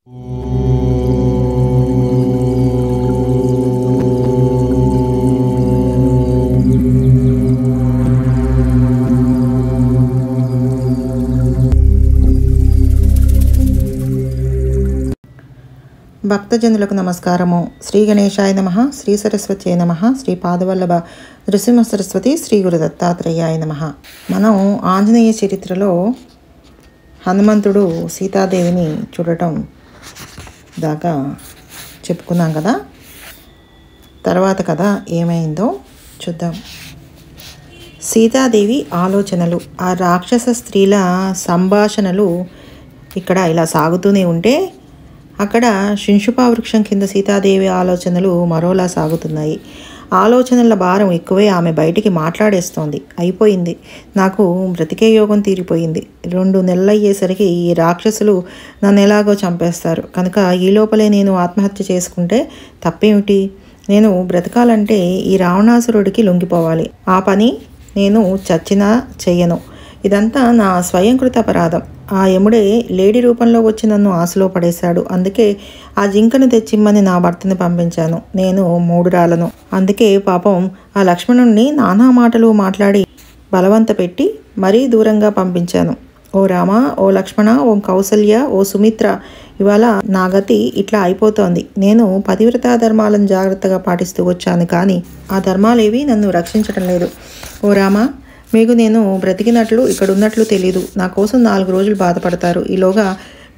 భక్తజనులకు నమస్కారము. శ్రీ గణేశాయ నమః, శ్రీ సరస్వతి నమః, శ్రీ పాదవల్లభ నృసింహ సరస్వతి, శ్రీ గురు దత్తాత్రేయాయ నమః. మనం ఆంజనేయ చరిత్రలో హనుమంతుడు సీతాదేవిని చూడటం దాకా చెప్పుకున్నాం కదా. తర్వాత కథ ఏమైందో చూద్దాం. సీతాదేవి ఆలోచనలు, ఆ రాక్షస స్త్రీల సంభాషణలు ఇక్కడ ఇలా సాగుతూనే ఉంటే అక్కడ శింశుపా వృక్షం కింద సీతాదేవి ఆలోచనలు మరోలా సాగుతున్నాయి. ఆలోచనల భారం ఎక్కువై ఆమె బయటికి మాట్లాడేస్తోంది. అయిపోయింది, నాకు బ్రతికే యోగం తీరిపోయింది. 2 నెలలు అయ్యేసరికి ఈ రాక్షసులు నన్ను ఎలాగో చంపేస్తారు. కనుక ఈ లోపలే నేను ఆత్మహత్య చేసుకుంటే తప్పేమిటి? నేను బ్రతకాలంటే ఈ రావణాసురుడికి లొంగిపోవాలి. ఆ పని నేను చచ్చినా చెయ్యను. ఇదంతా నా స్వయంకృత అపరాధం. ఆ యముడే లేడీ రూపంలో వచ్చి నన్ను ఆశలో పడేశాడు. అందుకే ఆ జింకను తెచ్చిమ్మని నా భర్తను పంపించాను. నేను మూఢురాలను. అందుకే పాపం ఆ లక్ష్మణుణ్ణి నానా మాటలు మాట్లాడి బలవంత పెట్టి మరీ దూరంగా పంపించాను. ఓ రామ, ఓ లక్ష్మణ, ఓ కౌసల్య, ఓ సుమిత్ర, ఇవాళ నా గతి ఇట్లా అయిపోతోంది. నేను పతివ్రతా ధర్మాలను జాగ్రత్తగా పాటిస్తూ వచ్చాను, కానీ ఆ ధర్మాలేవి నన్ను రక్షించటం లేదు. ఓ రామ, మీకు నేను బ్రతికినట్లు ఇక్కడ ఉన్నట్లు తెలీదు. నా కోసం 4 రోజులు బాధపడతారు. ఈలోగా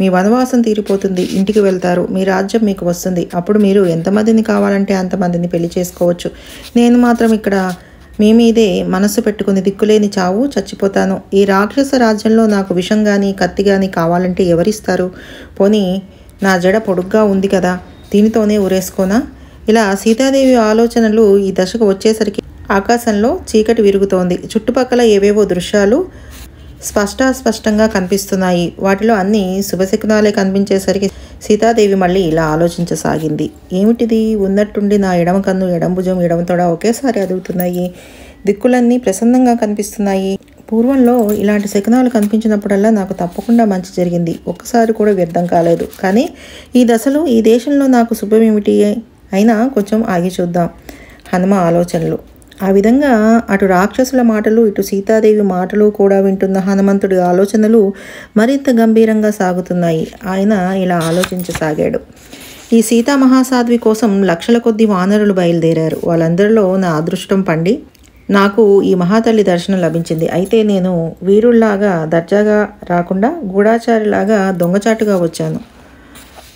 మీ వనవాసం తీరిపోతుంది. ఇంటికి వెళ్తారు. మీ రాజ్యం మీకు వస్తుంది. అప్పుడు మీరు ఎంతమందిని కావాలంటే అంతమందిని పెళ్లి చేసుకోవచ్చు. నేను మాత్రం ఇక్కడ మీ మీదే మనస్సు పెట్టుకుని దిక్కులేని చావు చచ్చిపోతాను. ఈ రాక్షస రాజ్యంలో నాకు విషం కానీ కత్తి కానీ కావాలంటే ఎవరిస్తారు? పోనీ నా జడ పొడుగ్గా ఉంది కదా, దీనితోనే ఊరేసుకోనా? ఇలా సీతాదేవి ఆలోచనలు ఈ దశకు వచ్చేసరికి ఆకాశంలో చీకటి విరుగుతోంది. చుట్టుపక్కల ఏవేవో దృశ్యాలు స్పష్టంగా కనిపిస్తున్నాయి. వాటిలో అన్నీ శుభశకునాలే కనిపించేసరికి సీతాదేవి మళ్ళీ ఇలా ఆలోచించసాగింది. ఏమిటిది? ఉన్నట్టుండి నా ఎడమ కన్ను, ఎడమ భుజం, ఎడమ తొడ ఒకేసారి అదుగుతున్నాయి. దిక్కులన్నీ ప్రసన్నంగా కనిపిస్తున్నాయి. పూర్వంలో ఇలాంటి శకునాలు కనిపించినప్పుడల్లా నాకు తప్పకుండా మంచి జరిగింది. ఒక్కసారి కూడా వ్యర్థం కాలేదు. కానీ ఈ దశలో ఈ దేశంలో నాకు శుభమేమిటి? అయినా కొంచెం ఆగి చూద్దాం. హనుమ ఆలోచనలు. ఆ విధంగా అటు రాక్షసుల మాటలు, ఇటు సీతాదేవి మాటలు కూడా వింటున్న హనుమంతుడి ఆలోచనలు మరింత గంభీరంగా సాగుతున్నాయి. ఆయన ఇలా ఆలోచించసాగాడు. ఈ సీతామహాసాధ్వి కోసం లక్షల కొద్ది వానరులు బయలుదేరారు. వాళ్ళందరిలో నా అదృష్టం పండి నాకు ఈ మహాతల్లి దర్శనం లభించింది. అయితే నేను వీరుల్లాగా దర్జాగా రాకుండా గూఢాచారిలాగా దొంగచాటుగా వచ్చాను.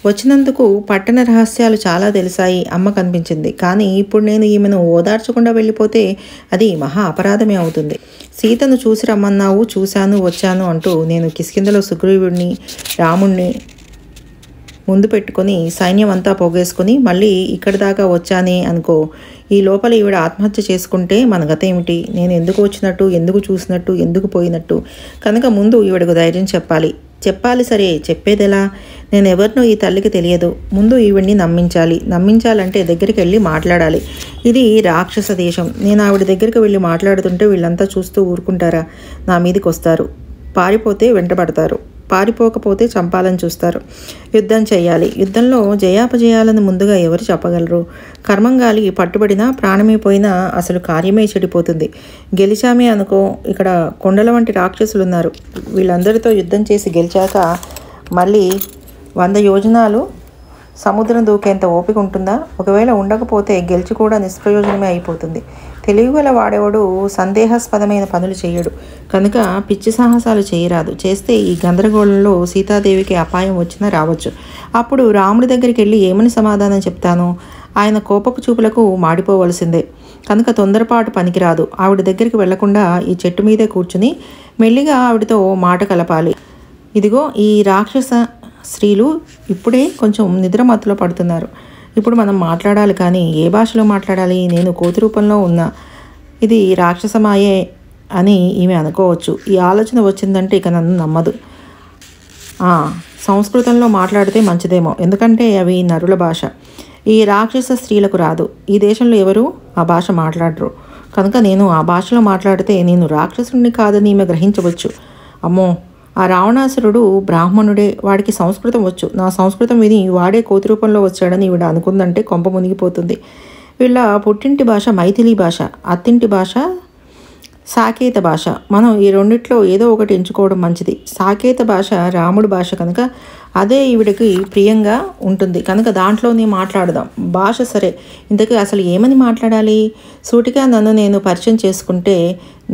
వచ్చినందుకు పట్టణ రహస్యాలు చాలా తెలిసాయి. అమ్మ కనిపించింది. కానీ ఇప్పుడు నేను ఈమెను ఓదార్చకుండా వెళ్ళిపోతే అది మహా అపరాధమే అవుతుంది. సీతను చూసి రమ్మన్నావు, చూశాను, వచ్చాను అంటూ నేను కిష్కింధలో సుగ్రీవుడిని, రాముణ్ణి ముందు పెట్టుకొని సైన్యం అంతా పోగేసుకొని మళ్ళీ ఇక్కడి దాకా వచ్చానే అనుకో. ఈ లోపల ఈవిడ ఆత్మహత్య చేసుకుంటే మన గత ఏమిటి? నేను ఎందుకు వచ్చినట్టు, ఎందుకు చూసినట్టు, ఎందుకు పోయినట్టు? కనుక ముందు ఈవిడకు ధైర్యం చెప్పాలి. సరే, చెప్పేదెలా? నేను ఎవరినో ఈ తల్లికి తెలియదు. ముందు ఈవిడ్ని నమ్మించాలంటే దగ్గరికి వెళ్ళి మాట్లాడాలి. ఇది రాక్షస దేశం. నేను ఆవిడ దగ్గరికి వెళ్ళి మాట్లాడుతుంటే వీళ్ళంతా చూస్తూ ఊరుకుంటారా? నా మీదకి వస్తారు. పారిపోతే వెంటబడతారు. పారిపోకపోతే చంపాలని చూస్తారు. యుద్ధం చేయాలి. యుద్ధంలో జయాపజయాలను ముందుగా ఎవరు చెప్పగలరు? కర్మంగాలి పట్టుబడినా, ప్రాణమే పోయినా అసలు కార్యమే చెడిపోతుంది. గెలిచామే అనుకో, ఇక్కడ కొండల వంటి రాక్షసులు ఉన్నారు. వీళ్ళందరితో యుద్ధం చేసి గెలిచాక మళ్ళీ 100 యోజనాలు సముద్రం దూకేంత ఓపిక ఉంటుందా? ఒకవేళ ఉండకపోతే గెలిచి కూడా నిష్ప్రయోజనమే అయిపోతుంది. తెలివిగల వాడేవాడు సందేహాస్పదమైన పనులు చేయడు. కనుక పిచ్చి సాహసాలు చేయరాదు. చేస్తే ఈ గందరగోళంలో సీతాదేవికి అపాయం వచ్చినా రావచ్చు. అప్పుడు రాముడి దగ్గరికి వెళ్ళి ఏమని సమాధానం చెప్తాను? ఆయన కోపపు చూపులకు మాడిపోవలసిందే. కనుక తొందరపాటు పనికిరాదు. ఆవిడ దగ్గరికి వెళ్లకుండా ఈ చెట్టు మీదే కూర్చుని మెల్లిగా ఆవిడతో మాట కలపాలి. ఇదిగో ఈ రాక్షస స్త్రీలు ఇప్పుడే కొంచెం నిద్రమత్తులో పడుతున్నారు. ఇప్పుడు మనం మాట్లాడాలి. కానీ ఏ భాషలో మాట్లాడాలి? నేను కోతి రూపంలో ఉన్నా. ఇది రాక్షసమాయే అని ఈమె అనుకోవచ్చు. ఈ ఆలోచన వచ్చిందంటే ఇక నన్ను నమ్మదు. సంస్కృతంలో మాట్లాడితే మంచిదేమో, ఎందుకంటే అవి నరుల భాష. ఈ రాక్షస స్త్రీలకు రాదు. ఈ దేశంలో ఎవరు ఆ భాష మాట్లాడరు. కనుక నేను ఆ భాషలో మాట్లాడితే నేను రాక్షసుడిని కాదని ఈమె గ్రహించవచ్చు. అమ్మో, ఆ రావణాసురుడు బ్రాహ్మణుడే, వాడికి సంస్కృతం వచ్చు, నా సంస్కృతం విని వాడే కోతి రూపంలో వచ్చాడని ఈవిడ అనుకుందంటే కొంప మునిగిపోతుంది. వీళ్ళ పుట్టింటి భాష మైథిలీ భాష, అత్తింటి భాష సాకేత భాష. మనం ఈ రెండిట్లో ఏదో ఒకటి ఎంచుకోవడం మంచిది. సాకేత భాష రాముడి భాష కనుక అదే ఈవిడికి ప్రియంగా ఉంటుంది కనుక దాంట్లోనే మాట్లాడదాం. భాష సరే, ఇంతకీ అసలు ఏమని మాట్లాడాలి? సూటిగా నన్ను నేను పరిచయం చేసుకుంటే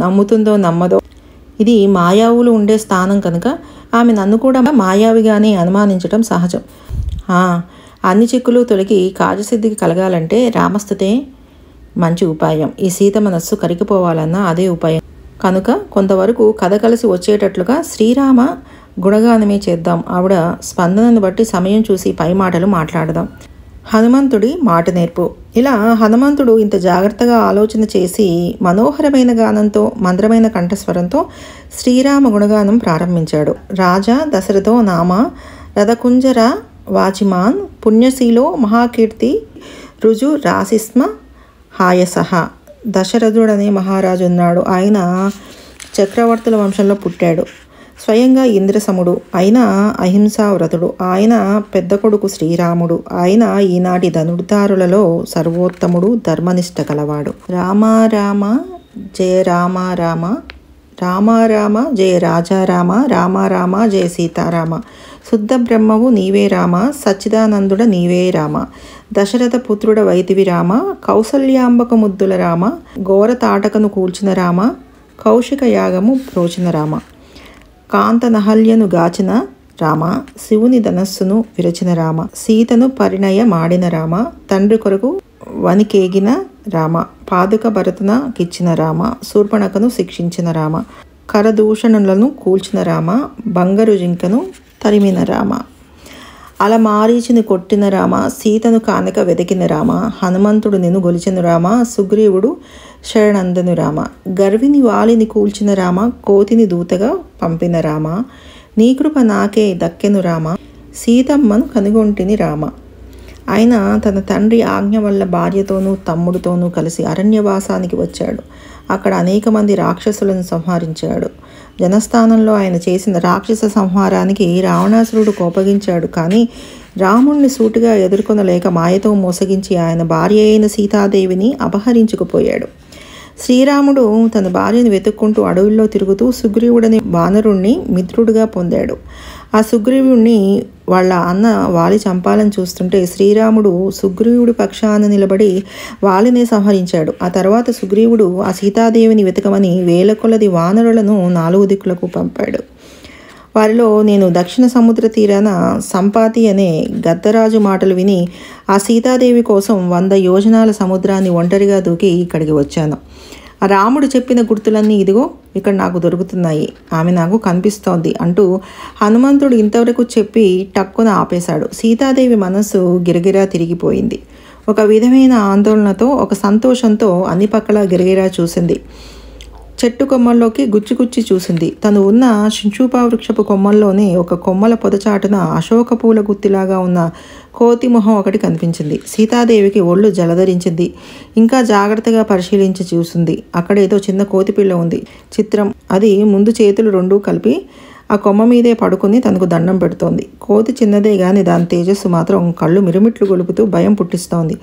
నమ్ముతుందో నమ్మదో. ఇది మాయావులు ఉండే స్థానం కనుక ఆమె నన్ను కూడా మాయావిగానే అనుమానించడం సహజం. అన్ని చిక్కులు తొలగి కార్యసిద్ధికి కలగాలంటే రామస్తుతే మంచి ఉపాయం. ఈ సీత మనస్సు కరిగిపోవాలన్నా అదే ఉపాయం కనుక కొంతవరకు కథ కలిసి వచ్చేటట్లుగా శ్రీరామ గుణగానమే చేద్దాం. ఆవిడ స్పందనను బట్టి సమయం చూసి పై మాటలు మాట్లాడదాం. హనుమంతుడి మాట నేర్పు. ఇలా హనుమంతుడు ఇంత జాగ్రత్తగా ఆలోచన చేసి మనోహరమైన గానంతో మంద్రమైన కంఠస్వరంతో శ్రీరామ గుణగానం ప్రారంభించాడు. రాజా దశరథో నామ రథకుంజర వాచిమాన్ పుణ్యశీలో మహాకీర్తి రుజు రాసిస్మ హాయసహ. దశరథుడనే మహారాజు ఉన్నాడు. ఆయన చక్రవర్తుల వంశంలో పుట్టాడు. స్వయంగా ఇంద్రసముడు, ఆయన అహింసావ్రతుడు, ఆయన పెద్ద కొడుకు శ్రీరాముడు, ఆయన ఈనాటి ధనుర్ధారులలో సర్వోత్తముడు, ధర్మనిష్ట కలవాడు. రామ రామ జయ రామ రామ, రామ రామ జయ రాజారామ, రామ రామ జయ సీతారామ. శుద్ధ బ్రహ్మవు నీవే రామ, సచ్చిదానందుడ నీవే రామ. దశరథ పుత్రుడ వైతివి రామ, కౌసల్యాంబక ముద్దుల రామ. ఘోర తాటకను కూల్చిన రామ, కౌశిక యాగము ప్రోచిన రామ. కాంత నహల్యను గాచిన రామ, శివుని ధనస్సును విరచిన రామ. సీతను పరిణయ మాడిన రామ, తండ్రి కొరకు వనికేగిన రామ. పాదుక భరతున కిచ్చిన రామ, శూర్పణకను శిక్షించిన రామ. కరదూషణులను కూల్చిన రామ, బంగారు జింకను తరిమిన రామ. అలమారీచిని కొట్టిన రామ, సీతను కానక వెతికిన రామ. హనుమంతుడు నిన్ను గొలిచిన రామ, సుగ్రీవుడు శరణందను రామ. గర్విని వాలిని కూల్చిన రామ, కోతిని దూతగా పంపిన రామ. నీ కృప నాకే దక్కెను రామ, సీతమ్మను కనుగొంటిని రామ. ఆయన తన తండ్రి ఆజ్ఞ వల్ల భార్యతోనూ తమ్ముడితోనూ కలిసి అరణ్యవాసానికి వచ్చాడు. అక్కడ అనేక మంది రాక్షసులను సంహరించాడు. జనస్థానంలో ఆయన చేసిన రాక్షస సంహారానికి రావణాసురుడు కోపగించాడు. కానీ రాముణ్ణి సూటిగా ఎదుర్కొనలేక మాయతో మోసగించి ఆయన భార్య అయిన సీతాదేవిని అపహరించుకుపోయాడు. శ్రీరాముడు తన భార్యను వెతుక్కుంటూ అడవుల్లో తిరుగుతూ సుగ్రీవుడని వానరుణ్ణి మిత్రుడిగా పొందాడు. ఆ సుగ్రీవుణ్ణి వాళ్ళ అన్న వాలి చంపాలని చూస్తుంటే శ్రీరాముడు సుగ్రీవుడి పక్షాన నిలబడి వాలినే సంహరించాడు. ఆ తర్వాత సుగ్రీవుడు ఆ సీతాదేవిని వెతకమని వేల కొలది వానరులను 4 దిక్కులకు పంపాడు. వారిలో నేను దక్షిణ సముద్ర తీరాన సంపాతి అనే గద్దరాజు మాటలు విని ఆ సీతాదేవి కోసం 100 యోజనాల సముద్రాన్ని ఒంటరిగా దూకి ఇక్కడికి వచ్చాను. ఆ రాముడు చెప్పిన గుర్తులన్నీ ఇదిగో ఇక్కడ నాకు దొరుకుతున్నాయి, ఆమె నాకు కనిపిస్తోంది అంటూ హనుమంతుడు ఇంతవరకు చెప్పి టక్కున ఆపేశాడు. సీతాదేవి మనస్సు గిరగిరా తిరిగిపోయింది. ఒక విధమైన ఆందోళనతో, ఒక సంతోషంతో అన్ని పక్కల గిరగిరా చూసింది. చెట్టు కొమ్మల్లోకి గుచ్చి చూసింది. తను ఉన్న శింశూపా వృక్షపు కొమ్మల్లోనే ఒక కొమ్మల పొదచాటున అశోక పూల గుత్తిలాగా ఉన్న కోతి మొహం ఒకటి కనిపించింది. సీతాదేవికి ఒళ్ళు జలధరించింది. ఇంకా జాగ్రత్తగా పరిశీలించి చూసింది. అక్కడ ఏదో చిన్న కోతి పిల్ల ఉంది. చిత్రం, అది ముందు చేతులు 2 కలిపి ఆ కొమ్మ మీదే పడుకుని తనకు దండం పెడుతోంది. కోతి చిన్నదే గాని దాని తేజస్సు మాత్రం కళ్ళు మిరుమిట్లు గొలుపుతూ భయం పుట్టిస్తోంది.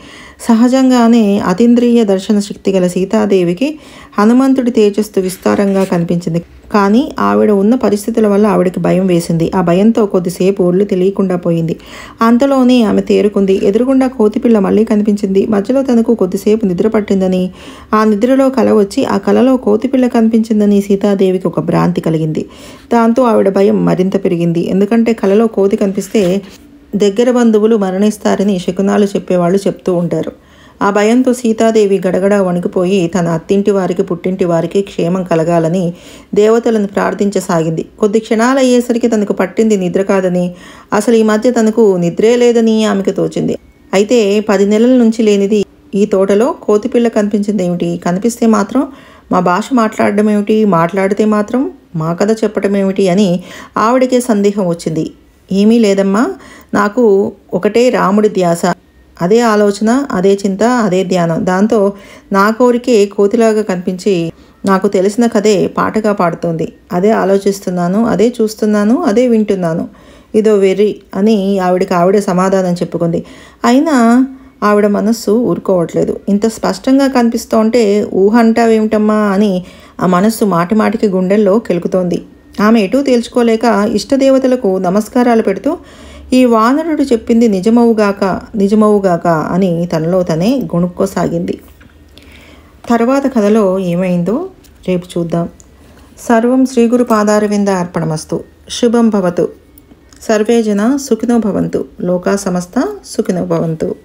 సహజంగానే అతీంద్రియ దర్శన శక్తి గల సీతాదేవికి హనుమంతుడి తేజస్సు విస్తారంగా కనిపించింది. కానీ ఆవిడ ఉన్న పరిస్థితుల వల్ల ఆవిడకి భయం వేసింది. ఆ భయంతో కొద్దిసేపు ఒళ్ళు తెలియకుండా పోయింది. అంతలోనే ఆమె తేరుకుంది. ఎదురుగుండా కోతిపిల్ల మళ్ళీ కనిపించింది. మధ్యలో తనకు కొద్దిసేపు నిద్ర పట్టిందని, ఆ నిద్రలో కల వచ్చి ఆ కలలో కోతిపిల్ల కనిపించిందని సీతాదేవికి ఒక భ్రాంతి కలిగింది. దాంతో ఆవిడ భయం మరింత పెరిగింది. ఎందుకంటే కలలో కోతి కనిపిస్తే దగ్గర బంధువులు మరణిస్తారని శకునాలు చెప్పేవాళ్ళు చెప్తూ ఉంటారు. ఆ భయంతో సీతాదేవి గడగడా వణికిపోయి తన అత్తింటి వారికి పుట్టింటి వారికి క్షేమం కలగాలని దేవతలను ప్రార్థించసాగింది. కొద్ది క్షణాలు అయ్యేసరికి తనకు పట్టింది నిద్ర కాదని, అసలు ఈ మధ్య తనకు నిద్రే లేదని ఆమెకు తోచింది. అయితే 10 నెలల నుంచి లేనిది ఈ తోటలో కోతిపిల్ల కనిపించింది ఏమిటి? కనిపిస్తే మాత్రం మా భాష మాట్లాడడం ఏమిటి? మాట్లాడితే మాత్రం మా కథ చెప్పడం ఏమిటి అని ఆవిడకే సందేహం వచ్చింది. ఏమీ లేదమ్మా, నాకు ఒకటే రాముడి ధ్యాస, అదే ఆలోచన, అదే చింత, అదే ధ్యానం. దాంతో నా కోరికే కోతిలాగా కనిపించి నాకు తెలిసిన కథే పాటగా పాడుతోంది. అదే ఆలోచిస్తున్నాను, అదే చూస్తున్నాను, అదే వింటున్నాను. ఇదో వెర్రి అని ఆవిడ సమాధానం చెప్పుకుంది. అయినా ఆవిడ మనస్సు ఊరుకోవట్లేదు. ఇంత స్పష్టంగా కనిపిస్తోంటే ఊహ అంటావేమిటమ్మా అని ఆ మనస్సు మాటిమాటికి గుండెల్లో కెలుకుతోంది. ఆమె ఎటూ తేల్చుకోలేక ఇష్టదేవతలకు నమస్కారాలు పెడుతూ ఈ వానరుడు చెప్పింది నిజమవుగాక అని తనలో తనే గొణుక్కోసాగింది. తర్వాత కథలో ఏమైందో రేపు చూద్దాం. సర్వం శ్రీగురు పాదారవింద అర్పణమస్తు. శుభం భవతు. సర్వే జన సుఖినో భవంతు. లోకా సమస్త సుఖినో భవంతు.